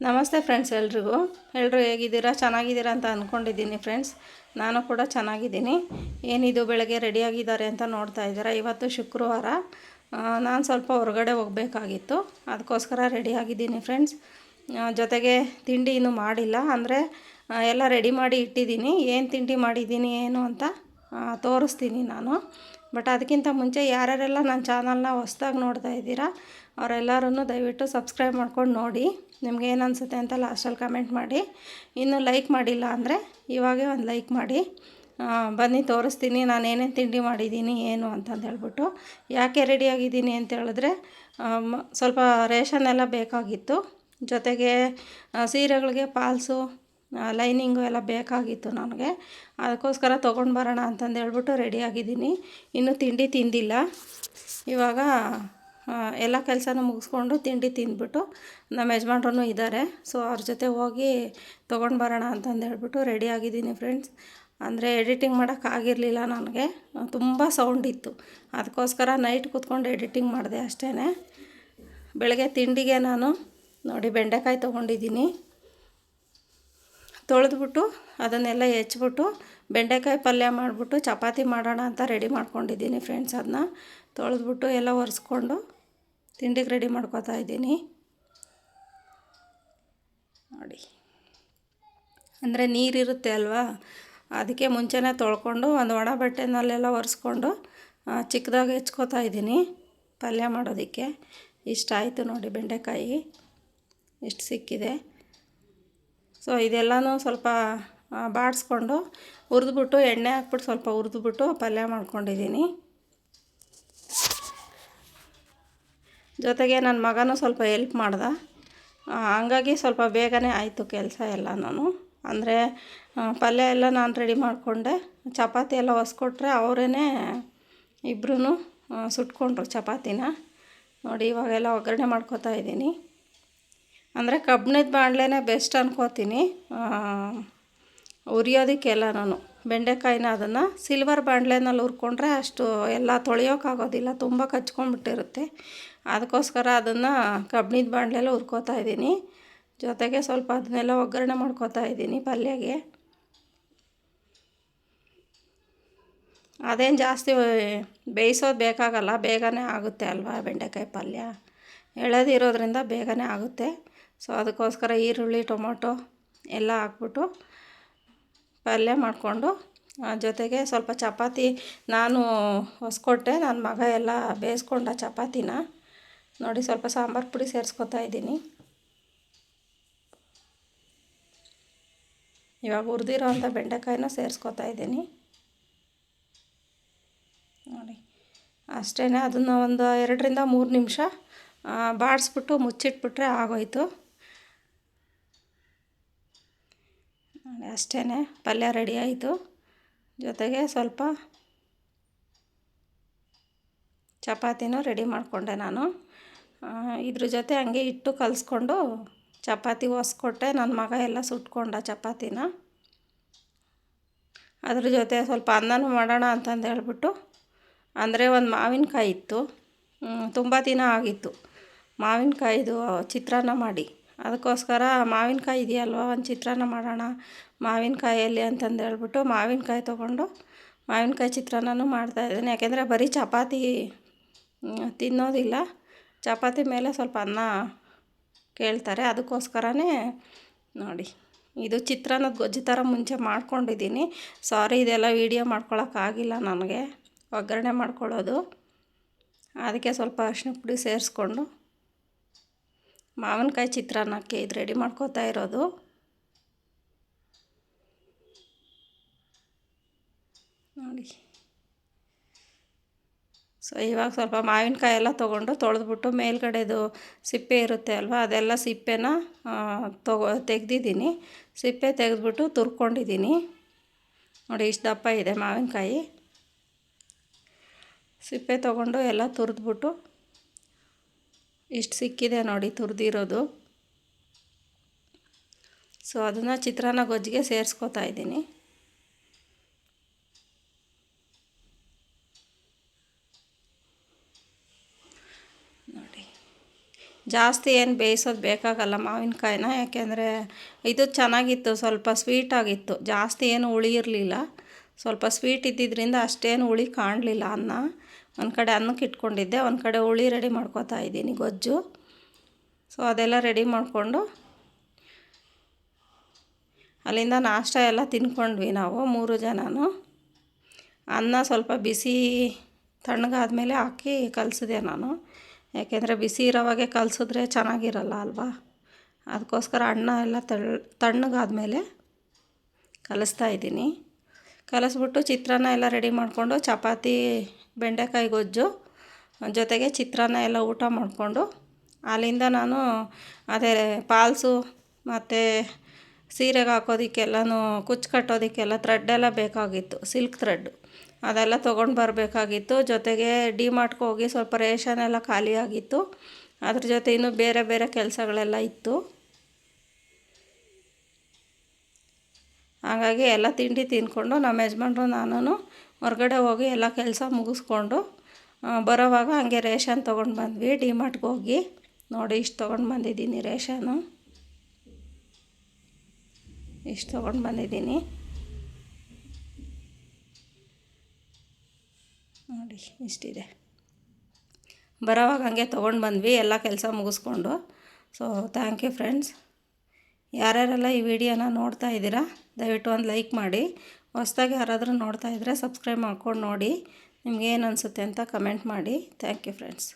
ನಮಸ್ತೆ ಫ್ರೆಂಡ್ಸ್, ಎಲ್ಲರೂ ಹೇಗಿದ್ದೀರಾ? ಚೆನ್ನಾಗಿದ್ದೀರಾ ಅಂತ ಅಂದ್ಕೊಂಡಿದ್ದೀನಿ ಫ್ರೆಂಡ್ಸ್. ನಾನು ಕೂಡ ಚೆನ್ನಾಗಿದ್ದೀನಿ. ಏನಿದು ಬೆಳಗ್ಗೆ ರೆಡಿಯಾಗಿದ್ದಾರೆ ಅಂತ ನೋಡ್ತಾ ಇದ್ದೀರಾ. ಇವತ್ತು ಶುಕ್ರವಾರ, ನಾನು ಸ್ವಲ್ಪ ಹೊರಗಡೆ ಹೋಗಬೇಕಾಗಿತ್ತು, ಅದಕ್ಕೋಸ್ಕರ ರೆಡಿಯಾಗಿದ್ದೀನಿ ಫ್ರೆಂಡ್ಸ್. ಜೊತೆಗೆ ತಿಂಡಿ ಇನ್ನೂ ಮಾಡಿಲ್ಲ, ಅಂದರೆ ಎಲ್ಲ ರೆಡಿ ಮಾಡಿ ಇಟ್ಟಿದ್ದೀನಿ. ಏನು ತಿಂಡಿ ಮಾಡಿದ್ದೀನಿ ಏನು ಅಂತ ತೋರಿಸ್ತೀನಿ ನಾನು. ಬಟ್ ಅದಕ್ಕಿಂತ ಮುಂಚೆ ಯಾರ್ಯಾರೆಲ್ಲ ನನ್ನ ಚಾನಲ್ನ ಹೊಸ್ದಾಗಿ ನೋಡ್ತಾ ಇದ್ದೀರಾ ಅವರೆಲ್ಲರೂ ದಯವಿಟ್ಟು ಸಬ್ಸ್ಕ್ರೈಬ್ ಮಾಡ್ಕೊಂಡು ನೋಡಿ. ನಿಮ್ಗೆ ಏನು ಅನಿಸುತ್ತೆ ಅಂತ ಲಾಸ್ಟಲ್ಲಿ ಕಮೆಂಟ್ ಮಾಡಿ. ಇನ್ನೂ ಲೈಕ್ ಮಾಡಿಲ್ಲ ಅಂದರೆ ಇವಾಗೇ ಒಂದು ಲೈಕ್ ಮಾಡಿ. ಬನ್ನಿ ತೋರಿಸ್ತೀನಿ ನಾನು ಏನೇನು ತಿಂಡಿ ಮಾಡಿದ್ದೀನಿ ಏನು ಅಂತಂದು ಹೇಳ್ಬಿಟ್ಟು. ಯಾಕೆ ರೆಡಿಯಾಗಿದ್ದೀನಿ ಅಂತ ಹೇಳಿದ್ರೆ, ಸ್ವಲ್ಪ ರೇಷನ್ ಎಲ್ಲ ಬೇಕಾಗಿತ್ತು. ಜೊತೆಗೆ ಸೀರೆಗಳಿಗೆ ಫಾಲ್ಸು, ಲೈನಿಂಗು ಎಲ್ಲ ಬೇಕಾಗಿತ್ತು ನನಗೆ. ಅದಕ್ಕೋಸ್ಕರ ತೊಗೊಂಡು ಬರೋಣ ಅಂತಂದು ಹೇಳ್ಬಿಟ್ಟು ರೆಡಿಯಾಗಿದ್ದೀನಿ. ಇನ್ನೂ ತಿಂಡಿ ತಿಂದಿಲ್ಲ. ಇವಾಗ ಎಲ್ಲ ಕೆಲಸನೂ ಮುಗಿಸ್ಕೊಂಡು ತಿಂಡಿ ತಿಂದ್ಬಿಟ್ಟು ನಮ್ಮ ಯಜಮಾನ್ರೂ ಇದ್ದಾರೆ, ಸೊ ಅವ್ರ ಜೊತೆ ಹೋಗಿ ತೊಗೊಂಡು ಬರೋಣ ಅಂತಂದು ಹೇಳ್ಬಿಟ್ಟು ರೆಡಿಯಾಗಿದ್ದೀನಿ ಫ್ರೆಂಡ್ಸ್. ಅಂದರೆ ಎಡಿಟಿಂಗ್ ಮಾಡೋಕ್ಕಾಗಿರಲಿಲ್ಲ ನನಗೆ, ತುಂಬ ಸೌಂಡ್ ಇತ್ತು. ಅದಕ್ಕೋಸ್ಕರ ನೈಟ್ ಕೂತ್ಕೊಂಡು ಎಡಿಟಿಂಗ್ ಮಾಡಿದೆ ಅಷ್ಟೇ. ಬೆಳಗ್ಗೆ ತಿಂಡಿಗೆ ನಾನು ನೋಡಿ ಬೆಂಡೆಕಾಯಿ ತೊಗೊಂಡಿದ್ದೀನಿ. ತೊಳೆದ್ಬಿಟ್ಟು ಅದನ್ನೆಲ್ಲ ಹೆಚ್ಚಿಬಿಟ್ಟು ಬೆಂಡೆಕಾಯಿ ಪಲ್ಯ ಮಾಡಿಬಿಟ್ಟು ಚಪಾತಿ ಮಾಡೋಣ ಅಂತ ರೆಡಿ ಮಾಡ್ಕೊಂಡಿದ್ದೀನಿ ಫ್ರೆಂಡ್ಸ್. ಅದನ್ನ ತೊಳೆದ್ಬಿಟ್ಟು ಎಲ್ಲ ಒರೆಸ್ಕೊಂಡು ತಿಂಡಿಗೆ ರೆಡಿ ಮಾಡ್ಕೊತಾ ಇದ್ದೀನಿ ನೋಡಿ. ಅಂದರೆ ನೀರಿರುತ್ತೆ ಅಲ್ವಾ, ಅದಕ್ಕೆ ಮುಂಚೆನೇ ತೊಳ್ಕೊಂಡು ಒಂದು ಒಣ ಬಟ್ಟೆನಲ್ಲೆಲ್ಲ ಒರೆಸ್ಕೊಂಡು ಚಿಕ್ಕದಾಗಿ ಹೆಚ್ಕೋತಾ ಇದ್ದೀನಿ ಪಲ್ಯ ಮಾಡೋದಕ್ಕೆ. ಇಷ್ಟ ಆಯಿತು ನೋಡಿ, ಬೆಂಡೆಕಾಯಿ ಇಷ್ಟು ಸಿಕ್ಕಿದೆ. ಸೊ ಇದೆಲ್ಲನೂ ಸ್ವಲ್ಪ ಬಾಡಿಸ್ಕೊಂಡು ಹುರಿದ್ಬಿಟ್ಟು ಎಣ್ಣೆ ಹಾಕ್ಬಿಟ್ಟು ಸ್ವಲ್ಪ ಹುರಿದ್ಬಿಟ್ಟು ಪಲ್ಯ ಮಾಡ್ಕೊಂಡಿದ್ದೀನಿ. ಜೊತೆಗೆ ನನ್ನ ಮಗನೂ ಸ್ವಲ್ಪ ಹೆಲ್ಪ್ ಮಾಡ್ದೆ, ಹಂಗಾಗಿ ಸ್ವಲ್ಪ ಬೇಗನೆ ಆಯಿತು ಕೆಲಸ ಎಲ್ಲನೂ. ಅಂದರೆ ಪಲ್ಯ ಎಲ್ಲ ನಾನು ರೆಡಿ ಮಾಡಿಕೊಂಡೆ, ಚಪಾತಿ ಎಲ್ಲ ಹೊಸ್ಕೊಟ್ರೆ ಅವರೇ ಇಬ್ಬರೂ ಸುಟ್ಕೊಂಡ್ರು ಚಪಾತಿನ ನೋಡಿ. ಇವಾಗೆಲ್ಲ ಒಗ್ಗರಣೆ ಮಾಡ್ಕೊತಾ ಇದ್ದೀನಿ. ಅಂದರೆ ಕಬ್ಬಿಣದ ಬಾಣಲೆನೇ ಬೆಸ್ಟ್ ಅನ್ಕೋತೀನಿ ಹುರಿಯೋದಕ್ಕೆಲ್ಲ. ನಾನು ಬೆಂಡೆಕಾಯಿನ ಅದನ್ನು ಸಿಲ್ವರ್ ಬಾಣಲೆನಲ್ಲಿ ಹುರ್ಕೊಂಡ್ರೆ ಅಷ್ಟು ಎಲ್ಲ ತೊಳೆಯೋಕ್ಕಾಗೋದಿಲ್ಲ, ತುಂಬ ಕಚ್ಕೊಂಡ್ಬಿಟ್ಟಿರುತ್ತೆ. ಅದಕ್ಕೋಸ್ಕರ ಅದನ್ನು ಕಬ್ಬಿಣದ ಬಾಣಲೆಲ್ಲ ಹುರ್ಕೋತಾ ಇದ್ದೀನಿ. ಜೊತೆಗೆ ಸ್ವಲ್ಪ ಅದನ್ನೆಲ್ಲ ಒಗ್ಗರಣೆ ಮಾಡ್ಕೋತಾ ಇದ್ದೀನಿ ಪಲ್ಯಗೆ. ಅದೇನು ಜಾಸ್ತಿ ಬೇಯಿಸೋದು ಬೇಕಾಗಲ್ಲ, ಬೇಗನೆ ಆಗುತ್ತೆ ಅಲ್ವಾ ಬೆಂಡೆಕಾಯಿ ಪಲ್ಯ. ಎಳೆದಿರೋದ್ರಿಂದ ಬೇಗನೆ ಆಗುತ್ತೆ. ಸೊ ಅದಕ್ಕೋಸ್ಕರ ಈರುಳ್ಳಿ ಟೊಮೊಟೊ ಎಲ್ಲ ಹಾಕ್ಬಿಟ್ಟು ಪಲ್ಯ ಮಾಡಿಕೊಂಡು, ಜೊತೆಗೆ ಸ್ವಲ್ಪ ಚಪಾತಿ ನಾನು ಹೊಸ್ಕೊಟ್ಟೆ, ನನ್ನ ಮಗ ಎಲ್ಲ ಬೇಯಿಸ್ಕೊಂಡ ಚಪಾತಿನ ನೋಡಿ. ಸ್ವಲ್ಪ ಸಾಂಬಾರು ಪುಡಿ ಸೇರಿಸ್ಕೊತಾ ಇದ್ದೀನಿ. ಇವಾಗ ಹುರಿದಿರೋ ಅಂಥ ಬೆಂಡೆಕಾಯಿನ ಸೇರಿಸ್ಕೊತಾ ಇದ್ದೀನಿ ನೋಡಿ. ಅಷ್ಟೇ, ಅದನ್ನು ಒಂದು 2ರಿಂದ 3 ನಿಮಿಷ ಬಾಡಿಸ್ಬಿಟ್ಟು ಮುಚ್ಚಿಟ್ಬಿಟ್ರೆ ಆಗೋಯ್ತು ನೋಡಿ. ಅಷ್ಟೇ, ಪಲ್ಯ ರೆಡಿ ಆಯಿತು. ಜೊತೆಗೆ ಸ್ವಲ್ಪ ಚಪಾತಿನೂ ರೆಡಿ ಮಾಡಿಕೊಂಡೆ ನಾನು. ಇದ್ರ ಜೊತೆ ಹಂಗೆ ಹಿಟ್ಟು ಕಲಿಸ್ಕೊಂಡು ಚಪಾತಿ ಹೊಸ್ಕೊಟ್ಟೆ. ನನ್ನ ಮಗ ಎಲ್ಲ ಸುಟ್ಕೊಂಡ ಚಪಾತಿನ. ಅದ್ರ ಜೊತೆ ಸ್ವಲ್ಪ ಅನ್ನನೂ ಮಾಡೋಣ ಅಂತಂದು ಹೇಳ್ಬಿಟ್ಟು, ಅಂದರೆ ಒಂದು ಮಾವಿನಕಾಯಿ ಇತ್ತು, ತುಂಬ ದಿನ ಆಗಿತ್ತು ಮಾವಿನಕಾಯಿದು ಚಿತ್ರಾನ್ನ ಮಾಡಿ. ಅದಕ್ಕೋಸ್ಕರ ಮಾವಿನಕಾಯಿ ಇದೆಯಲ್ವ, ಒಂದು ಚಿತ್ರಾನ್ನ ಮಾಡೋಣ ಮಾವಿನಕಾಯಲ್ಲಿ ಅಂತಂದು ಹೇಳ್ಬಿಟ್ಟು ಮಾವಿನಕಾಯಿ ತೊಗೊಂಡು ಮಾವಿನಕಾಯಿ ಚಿತ್ರಾನ್ನನೂ ಮಾಡ್ತಾಯಿದ್ದೀನಿ. ಯಾಕೆಂದರೆ ಬರೀ ಚಪಾತಿ ತಿನ್ನೋದಿಲ್ಲ, ಚಪಾತಿ ಮೇಲೆ ಸ್ವಲ್ಪ ಅನ್ನ ಕೇಳ್ತಾರೆ. ಅದಕ್ಕೋಸ್ಕರನೇ ನೋಡಿ, ಇದು ಚಿತ್ರಾನ್ನದ ಗೊಜ್ಜು ಥರ ಮುಂಚೆ ಮಾಡ್ಕೊಂಡಿದ್ದೀನಿ. ಸಾರಿ, ಇದೆಲ್ಲ ವೀಡಿಯೋ ಮಾಡ್ಕೊಳಕ್ಕಾಗಿಲ್ಲ ನನಗೆ, ಒಗ್ಗರಣೆ ಮಾಡ್ಕೊಳ್ಳೋದು. ಅದಕ್ಕೆ ಸ್ವಲ್ಪ ಅರಿಶಿನ ಪುಡಿ ಸೇರಿಸ್ಕೊಂಡು ಮಾವಿನಕಾಯಿ ಚಿತ್ರಾನ್ನಕ್ಕೆ ಇದು ರೆಡಿ ಮಾಡ್ಕೋತಾ ಇರೋದು ನೋಡಿ. ಸೊ ಇವಾಗ ಸ್ವಲ್ಪ ಮಾವಿನಕಾಯಿ ಎಲ್ಲ ತೊಗೊಂಡು ತೊಳೆದ್ಬಿಟ್ಟು ಮೇಲ್ಗಡೆದು ಸಿಪ್ಪೆ ಇರುತ್ತೆ ಅಲ್ವ, ಅದೆಲ್ಲ ಸಿಪ್ಪೆನ ತೆಗ್ದಿದ್ದೀನಿ. ಸಿಪ್ಪೆ ತೆಗೆದ್ಬಿಟ್ಟು ತುರ್ಕೊಂಡಿದ್ದೀನಿ ನೋಡಿ. ಇಷ್ಟು ದಪ್ಪ ಇದೆ ಮಾವಿನಕಾಯಿ. ಸಿಪ್ಪೆ ತೊಗೊಂಡು ಎಲ್ಲ ತುರಿದ್ಬಿಟ್ಟು ಇಷ್ಟು ಸಿಕ್ಕಿದೆ ನೋಡಿ ತುರಿದಿರೋದು. ಸೊ ಅದನ್ನು ಚಿತ್ರಾನ್ನ ಗೊಜ್ಜಿಗೆ ಸೇರಿಸ್ಕೊತಾ ಇದ್ದೀನಿ ನೋಡಿ. ಜಾಸ್ತಿ ಏನು ಬೇಯಿಸೋದು ಬೇಕಾಗಲ್ಲ ಮಾವಿನಕಾಯಿನ, ಯಾಕೆಂದರೆ ಇದು ಚೆನ್ನಾಗಿತ್ತು, ಸ್ವಲ್ಪ ಸ್ವೀಟಾಗಿತ್ತು, ಜಾಸ್ತಿ ಏನು ಹುಳಿ ಇರಲಿಲ್ಲ. ಸ್ವಲ್ಪ ಸ್ವೀಟ್ ಇದ್ದಿದ್ದರಿಂದ ಅಷ್ಟೇನು ಹುಳಿ ಕಾಣಲಿಲ್ಲ. ಅನ್ನ ಒಂದು ಕಡೆ ಅನ್ನಕ್ಕೆ ಇಟ್ಕೊಂಡಿದ್ದೆ, ಒಂದು ಕಡೆ ಹುಳಿ ರೆಡಿ ಮಾಡ್ಕೊತಾ ಇದ್ದೀನಿ, ಗೊಜ್ಜು. ಸೊ ಅದೆಲ್ಲ ರೆಡಿ ಮಾಡಿಕೊಂಡು ಅಲ್ಲಿಂದ ನಾಷ್ಟ ಎಲ್ಲ ತಿನ್ಕೊಂಡ್ವಿ ನಾವು 3 ಜನನೂ. ಅನ್ನ ಸ್ವಲ್ಪ ಬಿಸಿ ತಣ್ಣಗಾದ್ಮೇಲೆ ಹಾಕಿ ಕಲಸಿದೆ ನಾನು, ಯಾಕೆಂದರೆ ಬಿಸಿ ಇರೋವಾಗೆ ಕಲಸಿದ್ರೆ ಚೆನ್ನಾಗಿರಲ್ಲ ಅಲ್ವಾ. ಅದಕ್ಕೋಸ್ಕರ ಅನ್ನ ಎಲ್ಲ ತಣ್ಣಗಾದ್ಮೇಲೆ ಕಲಿಸ್ತಾ ಇದ್ದೀನಿ. ಕಲಿಸ್ಬಿಟ್ಟು ಚಿತ್ರಾನ್ನ ಎಲ್ಲ ರೆಡಿ ಮಾಡಿಕೊಂಡು ಚಪಾತಿ, ಬೆಂಡೆಕಾಯಿ ಗೊಜ್ಜು ಜೊತೆಗೆ ಚಿತ್ರಾನ್ನ ಎಲ್ಲ ಊಟ ಮಾಡಿಕೊಂಡು ಅಲ್ಲಿಂದ ನಾನು ಅದೇ ಪಾಲ್ಸು ಮತ್ತು ಸೀರೆಗೆ ಹಾಕೋದಕ್ಕೆಲ್ಲನೂ ಕುಚ್ಚು ಕಟ್ಟೋದಕ್ಕೆಲ್ಲ ಥ್ರೆಡ್ಡೆಲ್ಲ ಬೇಕಾಗಿತ್ತು, ಸಿಲ್ಕ್ ಥ್ರೆಡ್ಡು ಅದೆಲ್ಲ ತೊಗೊಂಡು ಬರಬೇಕಾಗಿತ್ತು. ಜೊತೆಗೆ ಡಿಮಾರ್ಟ್ಗೆ ಹೋಗಿ ಸ್ವಲ್ಪ ರೇಷನ್ ಎಲ್ಲ ಖಾಲಿಯಾಗಿತ್ತು, ಅದ್ರ ಜೊತೆ ಇನ್ನೂ ಬೇರೆ ಬೇರೆ ಕೆಲಸಗಳೆಲ್ಲ ಇತ್ತು. ಹಾಗಾಗಿ ಎಲ್ಲ ತಿಂಡಿ ತಿಂದ್ಕೊಂಡು ನಮ್ಮ ಯಜಮಾನ್ರು ನಾನು ಹೊರಗಡೆ ಹೋಗಿ ಎಲ್ಲ ಕೆಲಸ ಮುಗಿಸ್ಕೊಂಡು ಬರೋವಾಗ ಹಾಗೆ ರೇಷನ್ ತೊಗೊಂಡು ಬಂದ್ವಿ ಡಿಮಾರ್ಟ್ಗೆ ಹೋಗಿ. ನೋಡಿ ಇಷ್ಟು ತೊಗೊಂಡು ಬಂದಿದ್ದೀನಿ ರೇಷನು, ಇಷ್ಟು ತೊಗೊಂಡು ಬಂದಿದ್ದೀನಿ ನೋಡಿ, ಇಷ್ಟಿದೆ. ಬರೋವಾಗ ಹಾಗೆ ತೊಗೊಂಡು ಬಂದ್ವಿ ಎಲ್ಲ ಕೆಲಸ ಮುಗಿಸ್ಕೊಂಡು. So thank you friends. ಯಾರ್ಯಾರೆಲ್ಲ ಈ ವಿಡಿಯೋನ ನೋಡ್ತಾ ಇದ್ದೀರಾ ದಯವಿಟ್ಟು ಒಂದು ಲೈಕ್ ಮಾಡಿ. ಹೊಸ್ದಾಗಿ ಯಾರಾದರೂ ನೋಡ್ತಾ ಇದ್ದರೆ ಸಬ್ಸ್ಕ್ರೈಬ್ ಮಾಡ್ಕೊಂಡು ನೋಡಿ. ನಿಮ್ಗೇನು ಅನಿಸುತ್ತೆ ಅಂತ ಕಮೆಂಟ್ ಮಾಡಿ. Thank you friends.